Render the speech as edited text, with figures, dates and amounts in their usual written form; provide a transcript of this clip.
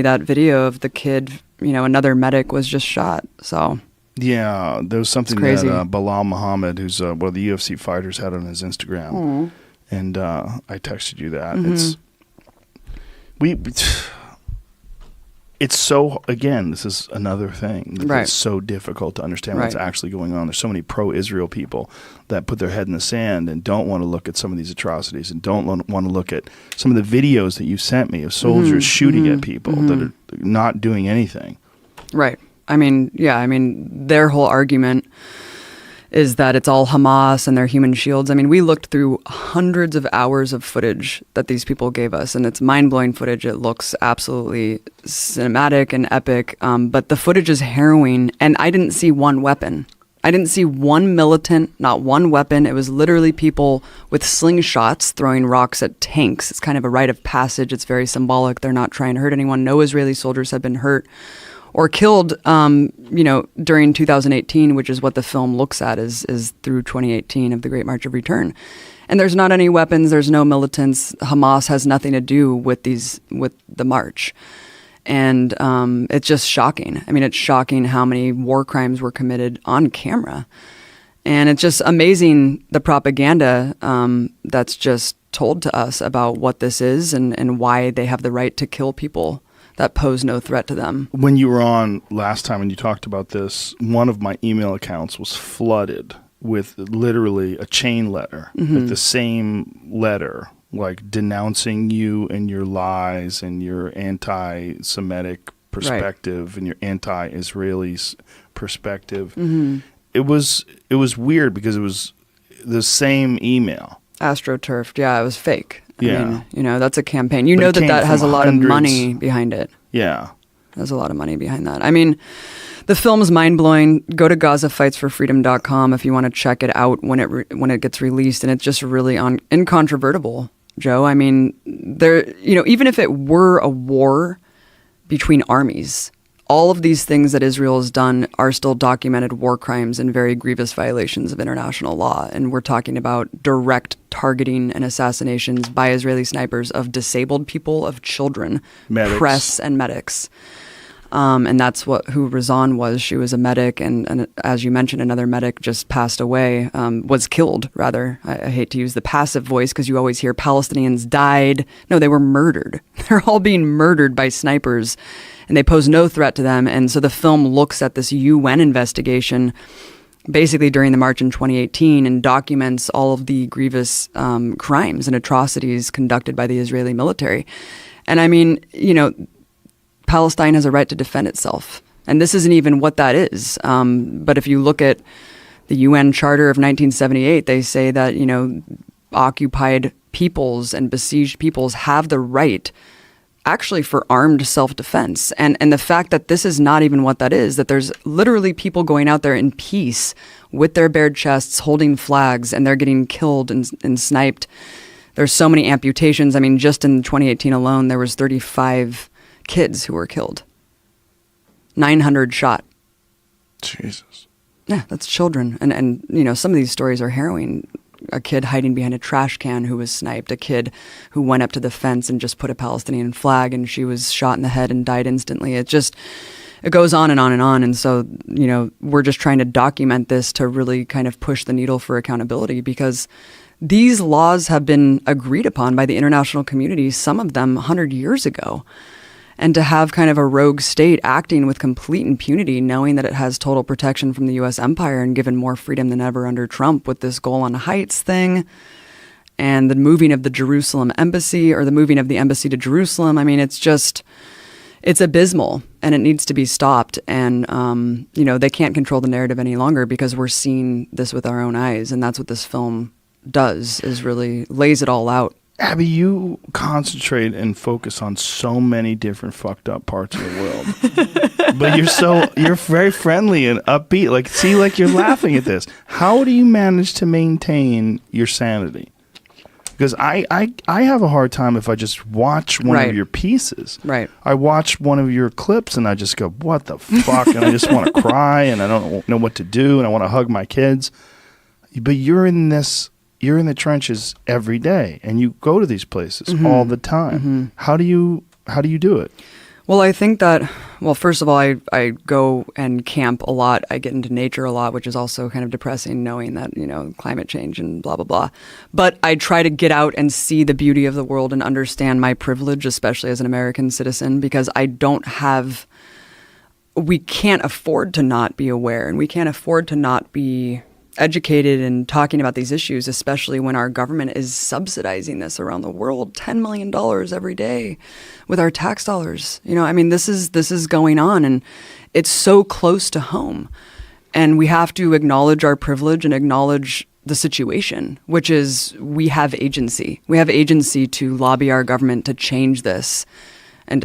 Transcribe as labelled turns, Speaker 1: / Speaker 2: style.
Speaker 1: that video of the kid, another medic was just shot. So
Speaker 2: yeah, there was something
Speaker 1: crazy.
Speaker 2: that Bilal Muhammad, who's one of the UFC fighters, had on his Instagram, and I texted you that. It's so, again, this is another thing that's so difficult to understand what's actually going on. There's so many pro-Israel people that put their head in the sand and don't want to look at some of these atrocities and don't want to look at some of the videos that you sent me of soldiers shooting at people that are not doing anything.
Speaker 1: Right. Their whole argument is that it's all Hamas and their human shields. We looked through hundreds of hours of footage that these people gave us, and it's mind-blowing footage. It looks absolutely cinematic and epic, but the footage is harrowing, and I didn't see one weapon. I didn't see one militant, not one weapon. It was literally people with slingshots throwing rocks at tanks. It's kind of a rite of passage. It's very symbolic. They're not trying to hurt anyone. No Israeli soldiers have been hurt or killed, during 2018, which is what the film looks at, is through 2018 of the Great March of Return. And there's not any weapons, there's no militants. Hamas has nothing to do with the march. And it's just shocking. It's shocking how many war crimes were committed on camera. And it's just amazing the propaganda that's just told to us about what this is and why they have the right to kill people that pose no threat to them.
Speaker 2: When you were on last time and you talked about this, one of my email accounts was flooded with literally a chain letter, like the same letter, like denouncing you and your lies and your anti-Semitic perspective and your anti-Israeli perspective. It was weird because it was the same email.
Speaker 1: AstroTurfed, yeah, it was fake.
Speaker 2: Yeah.
Speaker 1: That's a campaign. That has a lot of money behind it.
Speaker 2: Yeah.
Speaker 1: There's a lot of money behind that. The film's mind-blowing. Go to GazaFightsForFreedom.com if you want to check it out when it gets released, and it's just really incontrovertible, Joe. Even if it were a war between armies, all of these things that Israel has done are still documented war crimes and very grievous violations of international law. And we're talking about direct targeting and assassinations by Israeli snipers of disabled people, of children,
Speaker 2: medics.
Speaker 1: Press, and medics. And that's who Razan was. She was a medic, and as you mentioned, another medic just passed away, was killed, rather. I hate to use the passive voice because you always hear Palestinians died. No, they were murdered. They're all being murdered by snipers, and they pose no threat to them. And so the film looks at this UN investigation basically during the march in 2018 and documents all of the grievous crimes and atrocities conducted by the Israeli military. And Palestine has a right to defend itself. And this isn't even what that is. But if you look at the UN Charter of 1978, they say that, occupied peoples and besieged peoples have the right actually for armed self-defense. And the fact that this is not even what that is, that there's literally people going out there in peace with their bared chests, holding flags, and they're getting killed and sniped. There's so many amputations. Just in 2018 alone, there was 35 kids who were killed. 900 shot.
Speaker 2: Jesus.
Speaker 1: Yeah, that's children. And some of these stories are harrowing. A kid hiding behind a trash can who was sniped. A kid who went up to the fence and just put a Palestinian flag and she was shot in the head and died instantly. It goes on and on and on. And so, we're just trying to document this to really kind of push the needle for accountability, because these laws have been agreed upon by the international community, some of them 100 years ago. And to have kind of a rogue state acting with complete impunity, knowing that it has total protection from the U.S. empire and given more freedom than ever under Trump with this Golan Heights thing and the moving of the Jerusalem embassy, or the moving of the embassy to Jerusalem. It's abysmal, and it needs to be stopped. And, they can't control the narrative any longer because we're seeing this with our own eyes. And that's what this film does, is really lays it all out.
Speaker 2: Abby, you concentrate and focus on so many different fucked up parts of the world. But you're very friendly and upbeat. You're laughing at this. How do you manage to maintain your sanity? Because I have a hard time if I just watch one of your pieces.
Speaker 1: Right.
Speaker 2: I watch one of your clips and I just go, what the fuck? And I just want to cry and I don't know what to do and I want to hug my kids. But you're in the trenches every day and you go to these places all the time. How do you do it?
Speaker 1: Well, I think that, well, first of all, I go and camp a lot. I get into nature a lot, which is also kind of depressing knowing that, climate change and blah, blah, blah. But I try to get out and see the beauty of the world and understand my privilege, especially as an American citizen, because we can't afford to not be aware, and we can't afford to not be educated and talking about these issues, especially when our government is subsidizing this around the world, $10 million every day with our tax dollars. This is going on, and it's so close to home. And we have to acknowledge our privilege and acknowledge the situation, which is we have agency. We have agency to lobby our government to change this. And